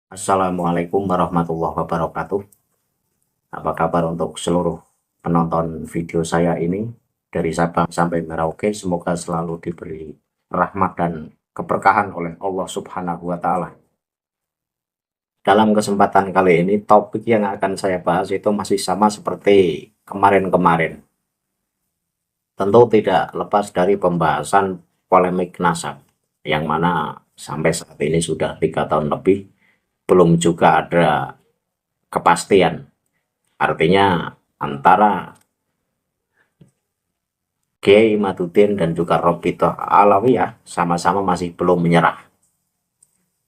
Assalamualaikum warahmatullahi wabarakatuh. Apa kabar untuk seluruh penonton video saya ini dari Sabang sampai Merauke? Semoga selalu diberi rahmat dan keberkahan oleh Allah Subhanahu wa Ta'ala. Dalam kesempatan kali ini, topik yang akan saya bahas itu masih sama seperti kemarin-kemarin. Tentu tidak lepas dari pembahasan polemik nasab, yang mana sampai saat ini sudah 3 tahun lebih belum juga ada kepastian. Artinya antara Kiai Imaduddin dan juga Robitoh Alawiyah sama-sama masih belum menyerah.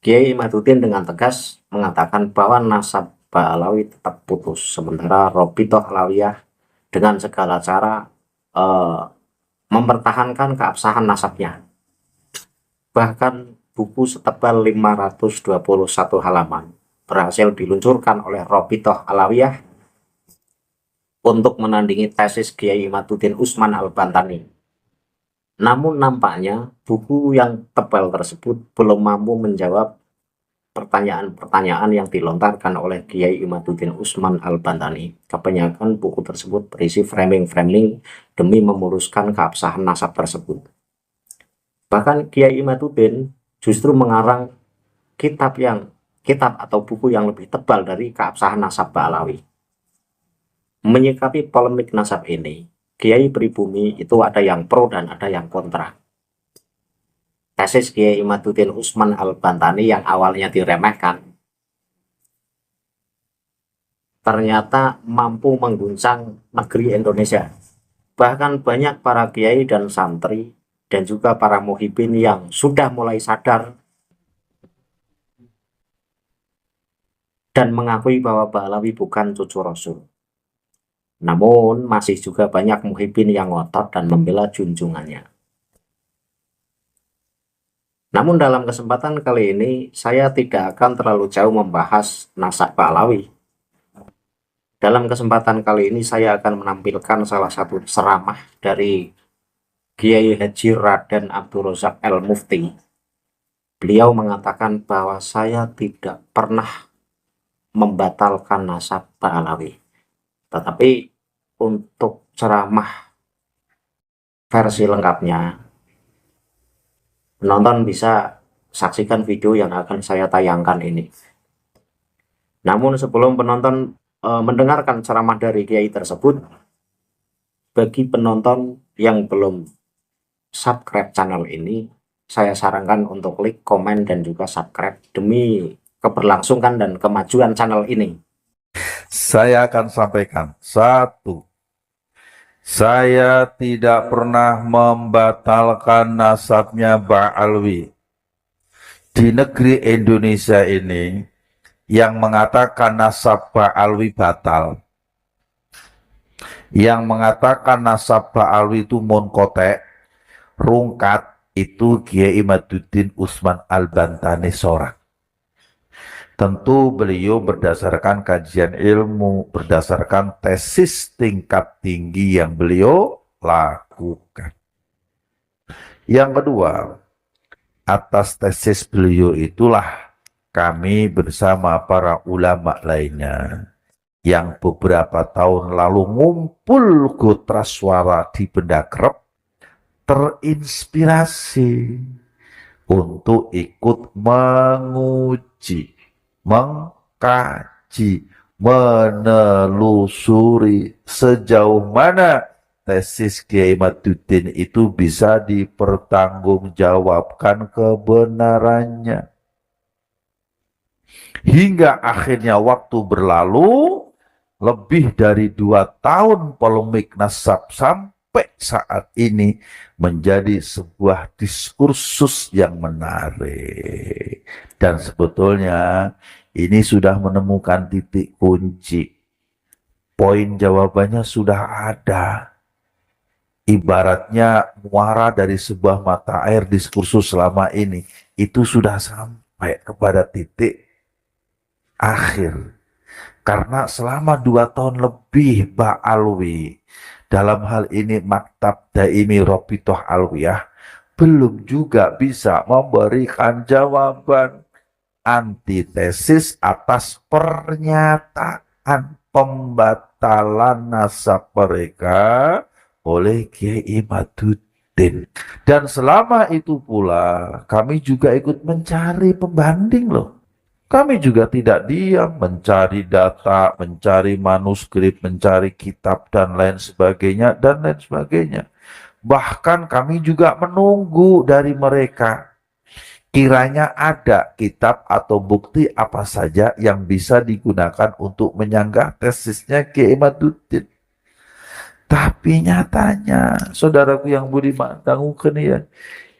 Kiai Imaduddin dengan tegas mengatakan bahwa nasab Ba'alawi tetap putus, sementara Robitoh Alawiyah dengan segala cara eh, mempertahankan keabsahan nasabnya. Bahkan buku setebal 521 halaman berhasil diluncurkan oleh Robitoh Alawiyah untuk menandingi tesis Kiai Imaduddin Usman Al-Bantani. Namun nampaknya buku yang tebal tersebut belum mampu menjawab pertanyaan-pertanyaan yang dilontarkan oleh Kiai Imaduddin Usman Al-Bantani. Kebanyakan buku tersebut berisi framing-framing demi meluruskan keabsahan nasab tersebut. Bahkan Kiai Imaduddin justru mengarang kitab atau buku yang lebih tebal dari keabsahan nasab Ba'alawi. Menyikapi polemik nasab ini, Kiai pribumi itu ada yang pro dan ada yang kontra. Tesis Kiai Imaduddin Usman Al-Bantani yang awalnya diremehkan ternyata mampu mengguncang negeri Indonesia. Bahkan banyak para kiai dan santri dan juga para muhibin yang sudah mulai sadar dan mengakui bahwa Ba'alawi bukan cucu Rasul. Namun masih juga banyak muhibin yang ngotot dan membela junjungannya. Namun dalam kesempatan kali ini saya tidak akan terlalu jauh membahas nasab Ba'alawi. Dalam kesempatan kali ini saya akan menampilkan salah satu ceramah dari Kiai Haji Raden Abdul Razak El-Mufti. Beliau mengatakan bahwa saya tidak pernah membatalkan nasab Ba'alawi. Tetapi untuk ceramah versi lengkapnya, penonton bisa saksikan video yang akan saya tayangkan ini. Namun sebelum penonton mendengarkan ceramah dari Kiai tersebut, bagi penonton yang belum subscribe channel ini, saya sarankan untuk klik, komen, dan juga subscribe demi keberlangsungan dan kemajuan channel ini. Saya akan sampaikan. Satu, saya tidak pernah membatalkan nasabnya Ba'alawi. Di negeri Indonesia ini, yang mengatakan nasab Ba'alawi batal, yang mengatakan nasab Ba'alawi itu munqati', rungkat, itu Kiai Imaduddin Usman Al-Bantani seorang. Tentu beliau berdasarkan kajian ilmu, berdasarkan tesis tingkat tinggi yang beliau lakukan. Yang kedua, atas tesis beliau itulah kami bersama para ulama lainnya yang beberapa tahun lalu ngumpul gotra suara di Benda Krep terinspirasi untuk ikut menguji, mengkaji, menelusuri sejauh mana tesis Kiai Imaduddin itu bisa dipertanggungjawabkan kebenarannya. Hingga akhirnya waktu berlalu, lebih dari 2 tahun polemik nasab sampai saat ini menjadi sebuah diskursus yang menarik. Dan sebetulnya ini sudah menemukan titik kunci. Poin jawabannya sudah ada. Ibaratnya muara dari sebuah mata air diskursus selama ini, itu sudah sampai kepada titik akhir. Karena selama 2 tahun lebih Ba'alawi, dalam hal ini Maktab Daimi Robitoh Alawiyah, belum juga bisa memberikan jawaban. antitesis atas pernyataan pembatalan nasab mereka oleh Kiai Imaduddin. Dan selama itu pula kami juga ikut mencari pembanding loh. Kami juga tidak diam mencari data, mencari manuskrip, mencari kitab dan lain sebagainya dan lain sebagainya. Bahkan kami juga menunggu dari mereka kiranya ada kitab atau bukti apa saja yang bisa digunakan untuk menyanggah tesisnya Kiai Imaduddin. Tapi nyatanya, saudaraku yang budiman, tangguhkan ya,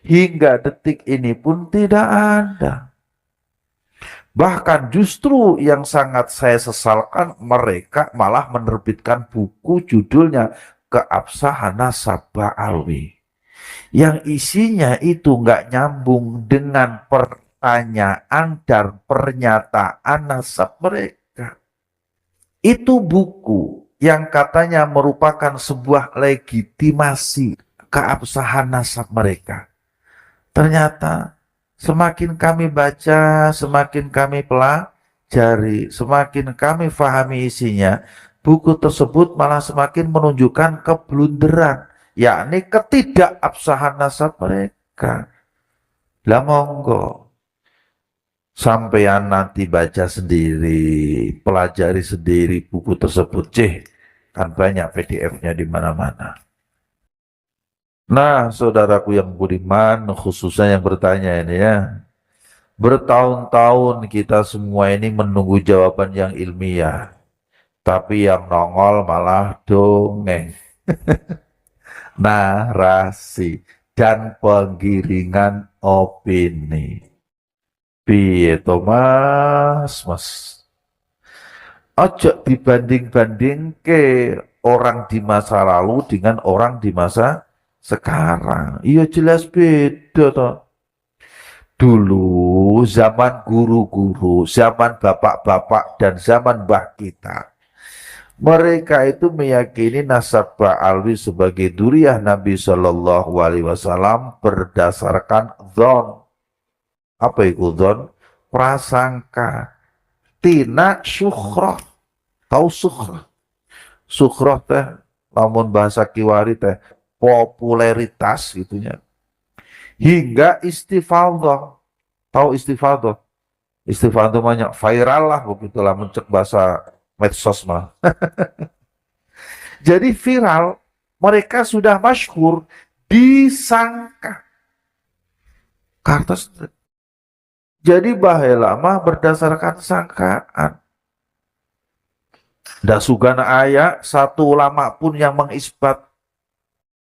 hingga detik ini pun tidak ada. Bahkan justru yang sangat saya sesalkan, mereka malah menerbitkan buku judulnya Keabsahan Nasab Ba'alwi, yang isinya itu nggak nyambung dengan pertanyaan dan pernyataan nasab mereka. Itu buku yang katanya merupakan sebuah legitimasi keabsahan nasab mereka. Ternyata semakin kami baca, semakin kami pelajari, semakin kami pahami isinya, buku tersebut malah semakin menunjukkan keblunderan, yakni ketidakabsahan nasab mereka. Lah monggo, sampean nanti baca sendiri, pelajari sendiri buku tersebut, kan banyak PDF-nya di mana-mana. Nah, saudaraku yang budiman, khususnya yang bertanya ini ya, bertahun-tahun kita semua ini menunggu jawaban yang ilmiah, tapi yang nongol malah dongeng, narasi, dan penggiringan opini. Piye to mas? Ojo dibanding-banding ke orang di masa lalu dengan orang di masa sekarang. Iya jelas beda toh. Dulu zaman guru-guru, zaman bapak-bapak dan zaman mbah kita, mereka itu meyakini nasab Ba'alwi sebagai duriyah Nabi Shallallahu Alaihi Wasallam berdasarkan dzon. Apa itu dzon? Prasangka. Tina syukhroh. Tahu syukhroh? Syukhroh teh, namun bahasa Kiwari teh, popularitas gitunya. Hingga istifadah. Tahu istifadah? Istifadah banyak viral lah, begitulah mencek bahasa medsos mah. Jadi viral, mereka sudah masyhur, disangka. Karena jadi bahaya lama berdasarkan sangkaan. Ndak sugana ayat satu ulama pun yang mengisbat.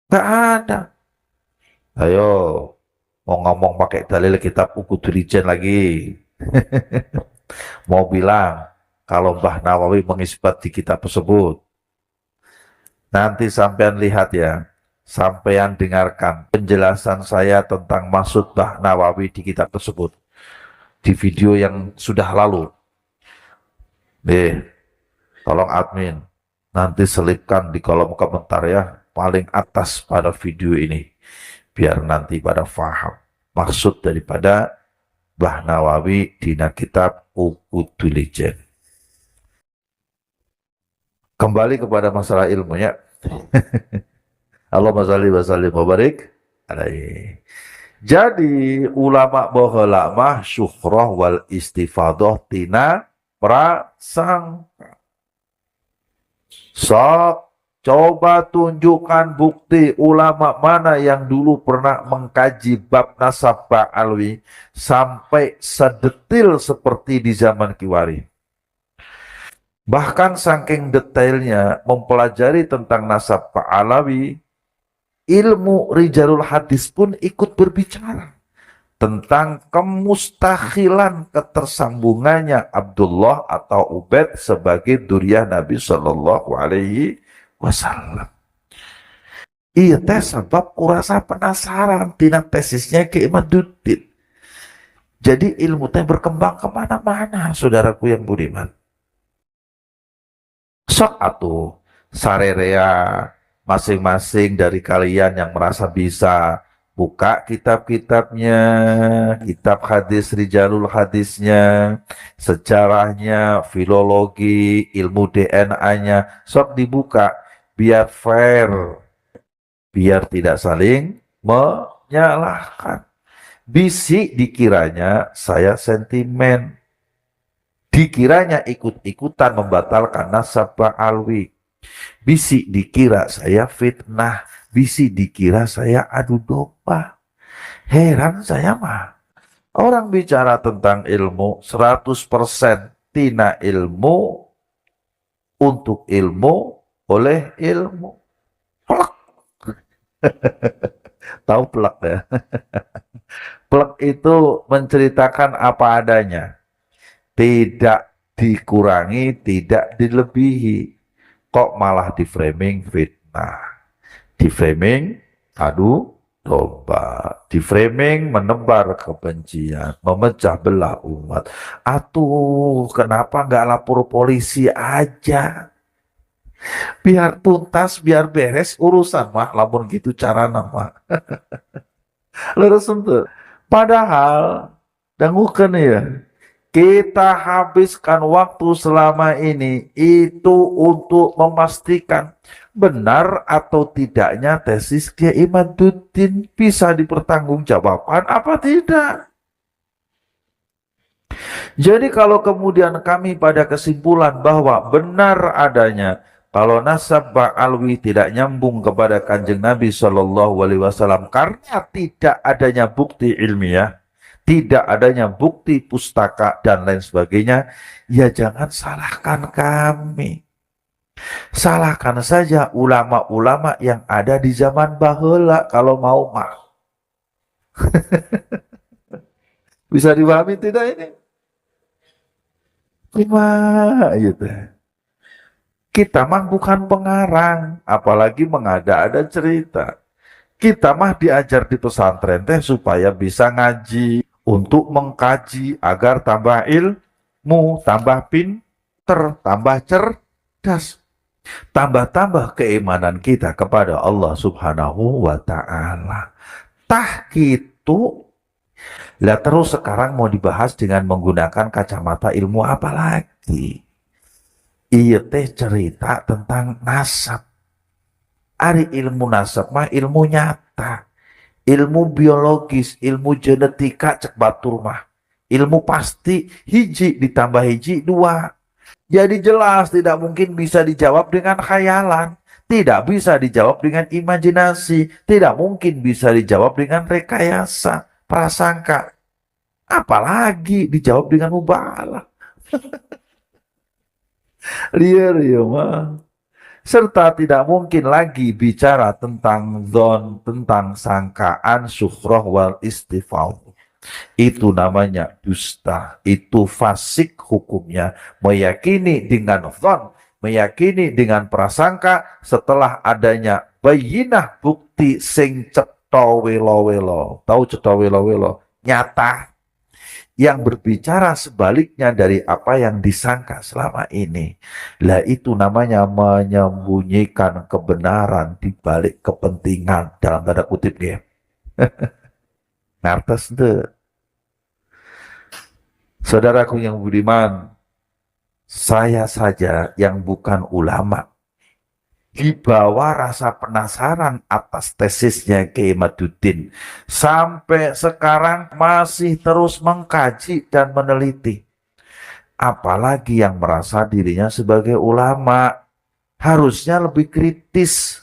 Nggak ada. Ayo, mau ngomong pakai dalil kitab Ukudurijen lagi. Mau bilang kalau Mbah Nawawi mengisbat di kitab tersebut. Nanti sampean lihat ya, sampean dengarkan penjelasan saya tentang maksud Mbah Nawawi di kitab tersebut. Di video yang sudah lalu. Tolong admin, nanti selipkan di kolom komentar ya, paling atas pada video ini. Biar nanti pada faham maksud daripada Mbah Nawawi di kitab Ukudurijen. Kembali kepada masalah ilmunya. Allahumma shalli wa sallim wa barik alaihi. Jadi ulama baheula mah syukhrah wal istifadah tina prasangka. Sok coba tunjukkan bukti ulama mana yang dulu pernah mengkaji bab nasab Ba'alwi sampai sedetil seperti di zaman Kiwari. Bahkan saking detailnya mempelajari tentang nasab Ba'alwi, ilmu rijalul hadis pun ikut berbicara tentang kemustahilan ketersambungannya Abdullah atau Ubaid sebagai duriyah Nabi Shallallahu Alaihi Wasallam. Iya teh sebab kurasa penasaran tina tesisnya Kiai Imaduddin. Jadi ilmu teh berkembang kemana-mana, saudaraku yang budiman. Sok atuh sarerea masing-masing dari kalian yang merasa bisa buka kitab-kitabnya, kitab hadis, rijalul hadisnya, sejarahnya, filologi, ilmu DNA-nya, sok dibuka biar fair, biar tidak saling menyalahkan. Bisik dikiranya saya sentimen, dikiranya ikut-ikutan membatalkan nasab ba'alwi. Bisik dikira saya fitnah, bisik dikira saya adu domba. Heran saya mah. Orang bicara tentang ilmu 100% tina ilmu, untuk ilmu, oleh ilmu. Plek. Tahu plek ya? Plek itu menceritakan apa adanya. Tidak dikurangi, tidak dilebihi. Kok malah di framing fitnah, di framing adu domba, di framing menebar kebencian, memecah belah umat. Atuh, kenapa nggak lapor polisi aja? Biar tuntas, biar beres urusan mah, lamun gitu cara nama. Leres tuh. Padahal, dangukeun ya, kita habiskan waktu selama ini itu untuk memastikan benar atau tidaknya tesis Kiai Imaduddin bisa dipertanggungjawabkan apa tidak. Jadi kalau kemudian kami pada kesimpulan bahwa benar adanya kalau nasab ba'alwi tidak nyambung kepada Kanjeng Nabi Shallallahu Alaihi Wasallam karena tidak adanya bukti ilmiah, tidak adanya bukti pustaka dan lain sebagainya, ya jangan salahkan kami. Salahkan saja ulama-ulama yang ada di zaman baheula kalau mau mah. Bisa dipahami tidak ini? Cuma gitu. Kita mah bukan pengarang, apalagi mengada-ada cerita. Kita mah diajar di pesantren teh supaya bisa ngaji, untuk mengkaji agar tambah ilmu, tambah pinter, tambah cerdas, tambah-tambah keimanan kita kepada Allah Subhanahu wa Ta'ala. Tah gitu. Lah terus sekarang mau dibahas dengan menggunakan kacamata ilmu apa lagi? Iya teh cerita tentang nasab. Ari ilmu nasab mah ilmu nyata. Ilmu biologis, ilmu genetika cek batur mah. Ilmu pasti hiji ditambah hiji 2. Jadi jelas tidak mungkin bisa dijawab dengan khayalan. Tidak bisa dijawab dengan imajinasi. Tidak mungkin bisa dijawab dengan rekayasa, prasangka. Apalagi dijawab dengan mubahalah. Liar ya mah. Serta tidak mungkin lagi bicara tentang zon, tentang sangkaan, syukrah wal istifal. Itu namanya dusta, itu fasik hukumnya. Meyakini dengan zon, meyakini dengan prasangka setelah adanya bayinah bukti sing cetha welo-welo. Tahu cetha welo-welo? Nyata. Yang berbicara sebaliknya dari apa yang disangka selama ini. Lah itu namanya menyembunyikan kebenaran di balik kepentingan dalam tanda kutip ya. Ngertes deh. Saudaraku yang budiman, saya saja yang bukan ulama dibawa rasa penasaran atas tesisnya Kiai Imaduddin. Sampai sekarang masih terus mengkaji dan meneliti. Apalagi yang merasa dirinya sebagai ulama, harusnya lebih kritis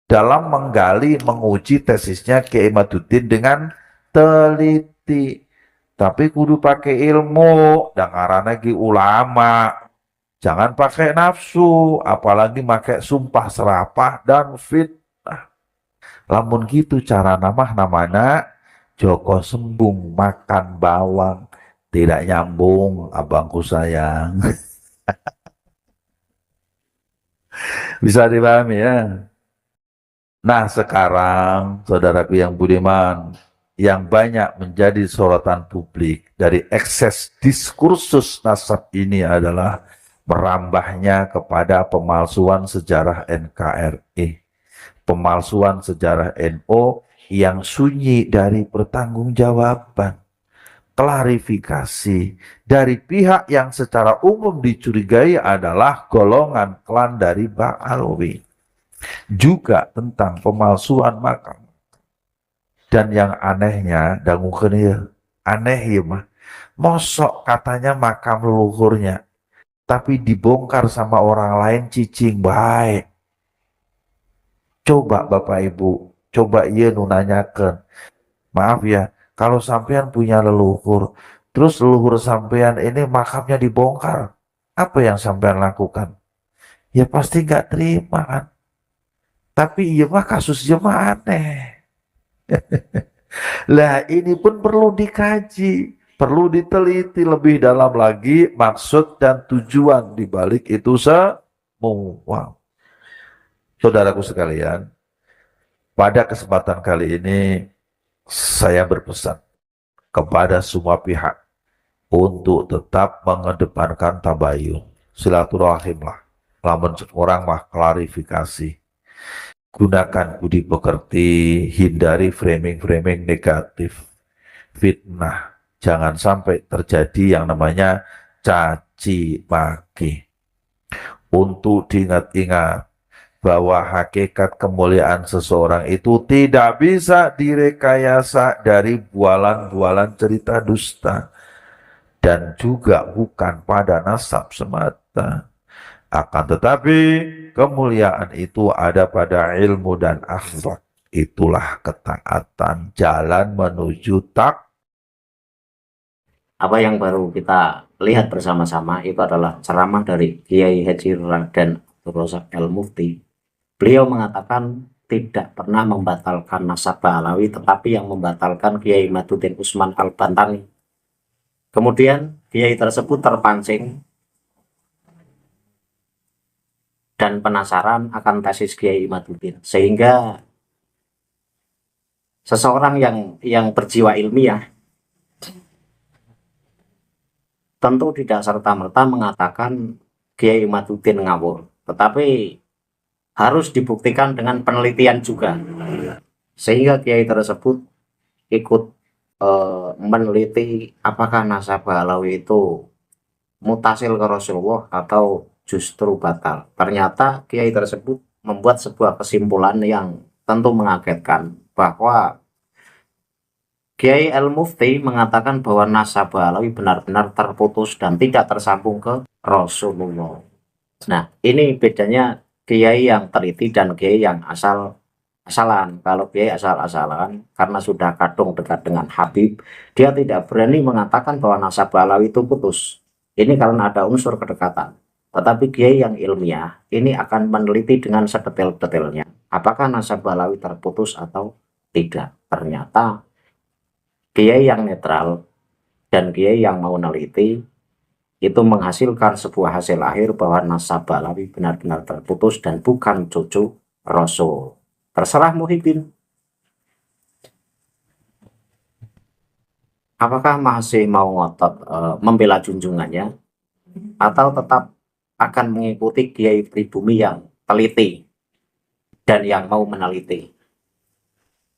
dalam menggali, menguji tesisnya Kiai Imaduddin dengan teliti. Tapi kudu pakai ilmu, dan karena lagi ulama. Jangan pakai nafsu, apalagi pakai sumpah serapah dan fitnah. Lamun gitu cara namanya Joko Sembung makan bawang. Tidak nyambung, abangku sayang. Bisa dipahami ya? Nah sekarang, saudaraku yang budiman, yang banyak menjadi sorotan publik dari ekses diskursus nasab ini adalah merambahnya kepada pemalsuan sejarah NKRI, pemalsuan sejarah NU yang sunyi dari pertanggungjawaban, klarifikasi dari pihak yang secara umum dicurigai adalah golongan klan dari Ba'alawi. Juga tentang pemalsuan makam. Dan yang anehnya, dangukeun ieu, aneh ya mah. Mosok katanya makam leluhurnya, tapi dibongkar sama orang lain cicing baik. Coba Bapak Ibu, coba ieu nu nanyakeun. Maaf ya, kalau sampean punya leluhur, terus leluhur sampean ini makamnya dibongkar, apa yang sampean lakukan? Ya pasti nggak terima kan. Tapi iya mah kasusnya mah aneh. Lah ini pun perlu dikaji, perlu diteliti lebih dalam lagi maksud dan tujuan dibalik itu semua. Saudaraku sekalian, pada kesempatan kali ini saya berpesan kepada semua pihak untuk tetap mengedepankan tabayun, silaturahim lah. Lamun orang mah klarifikasi. Gunakan budi pekerti, hindari framing-framing negatif, fitnah. Jangan sampai terjadi yang namanya caci maki. Untuk diingat-ingat bahwa hakikat kemuliaan seseorang itu tidak bisa direkayasa dari bualan-bualan cerita dusta. Dan juga bukan pada nasab semata. Akan tetapi kemuliaan itu ada pada ilmu dan akhlak. Itulah ketaatan, jalan menuju tak. Apa yang baru kita lihat bersama-sama itu adalah ceramah dari Kiai Haji Raden Abdul Razak Al-Mufti. Beliau mengatakan tidak pernah membatalkan nasab Ba'alawi, tetapi yang membatalkan Kiai Imaduddin Usman Al-Bantani. Kemudian Kiai tersebut terpancing dan penasaran akan tesis Kiai Imaduddin, sehingga seseorang yang berjiwa ilmiah tentu tidak serta-merta mengatakan Kiai Imaduddin ngawur, tetapi harus dibuktikan dengan penelitian juga, sehingga Kiai tersebut ikut meneliti apakah nasab Ba'alawi itu mutasil ke Rasulullah atau justru batal. Ternyata Kiai tersebut membuat sebuah kesimpulan yang tentu mengagetkan, bahwa Kiai Al-Mufti mengatakan bahwa nasab Ba'alawi benar-benar terputus dan tidak tersambung ke Rasulullah. Nah, ini bedanya Kiai yang teliti dan Kiai yang asal-asalan. Kalau Kiai asal-asalan, karena sudah kadung dekat dengan Habib, dia tidak berani mengatakan bahwa nasab Ba'alawi itu putus. Ini karena ada unsur kedekatan. Tetapi Kiai yang ilmiah ini akan meneliti dengan sedetail-detailnya apakah nasab Ba'alawi terputus atau tidak. Ternyata Kiai yang netral dan Kiai yang mau meneliti itu menghasilkan sebuah hasil akhir bahwa nasab Ba'alawi benar-benar terputus dan bukan cucu Rasul. Terserah Muhyiddin. Apakah masih mau ngotot membela junjungannya, atau tetap akan mengikuti Kiai pribumi yang teliti dan yang mau meneliti?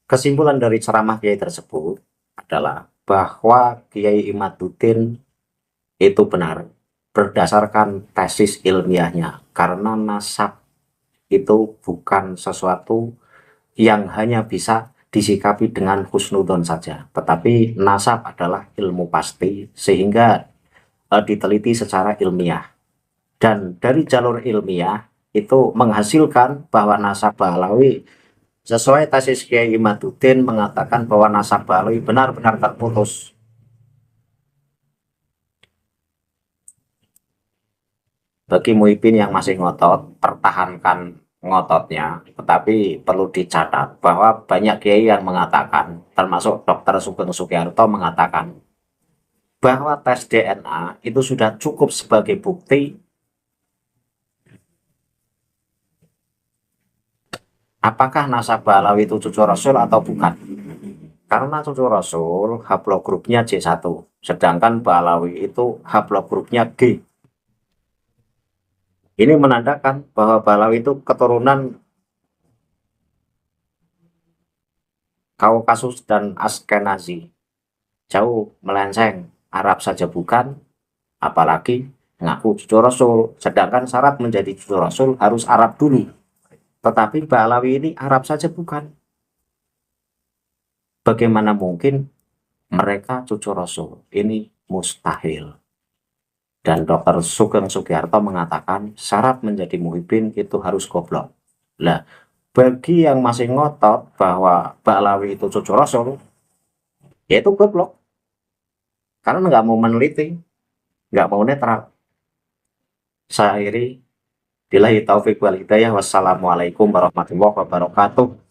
Kesimpulan dari ceramah Kiai tersebut adalah bahwa Kiai Imaduddin itu benar berdasarkan tesis ilmiahnya, karena nasab itu bukan sesuatu yang hanya bisa disikapi dengan husnudon saja, tetapi nasab adalah ilmu pasti, sehingga diteliti secara ilmiah, dan dari jalur ilmiah itu menghasilkan bahwa nasab Ba'alawi sesuai tesis Kiai Imaduddin mengatakan bahwa nasab Ba'alawi benar-benar terputus. Bagi Muhyiddin yang masih ngotot, pertahankan ngototnya, tetapi perlu dicatat bahwa banyak kiai yang mengatakan, termasuk Dr. Sugeng Sugiarto mengatakan, bahwa tes DNA itu sudah cukup sebagai bukti apakah nasab Ba'alawi itu cucu Rasul atau bukan. Karena cucu Rasul haplogrupnya J1, sedangkan Ba'alawi itu haplogrupnya G. Ini menandakan bahwa Ba'alawi itu keturunan Kaukasus dan Askenazi. Jauh melenceng, Arab saja bukan, apalagi ngaku cucu Rasul. Sedangkan syarat menjadi cucu Rasul harus Arab dulu. Tetapi Ba'alawi ini Arab saja bukan. Bagaimana mungkin mereka cucu Rasul? Ini mustahil. Dan Dr. Sugeng Sugiarto mengatakan syarat menjadi muhibin itu harus goblok. Lah, bagi yang masih ngotot bahwa Ba'alawi itu cucu Rasul, ya itu goblok. Karena nggak mau meneliti, nggak mau netral. Saya akhiri, billahi taufiq wal hidayah, wassalamualaikum warahmatullahi wabarakatuh.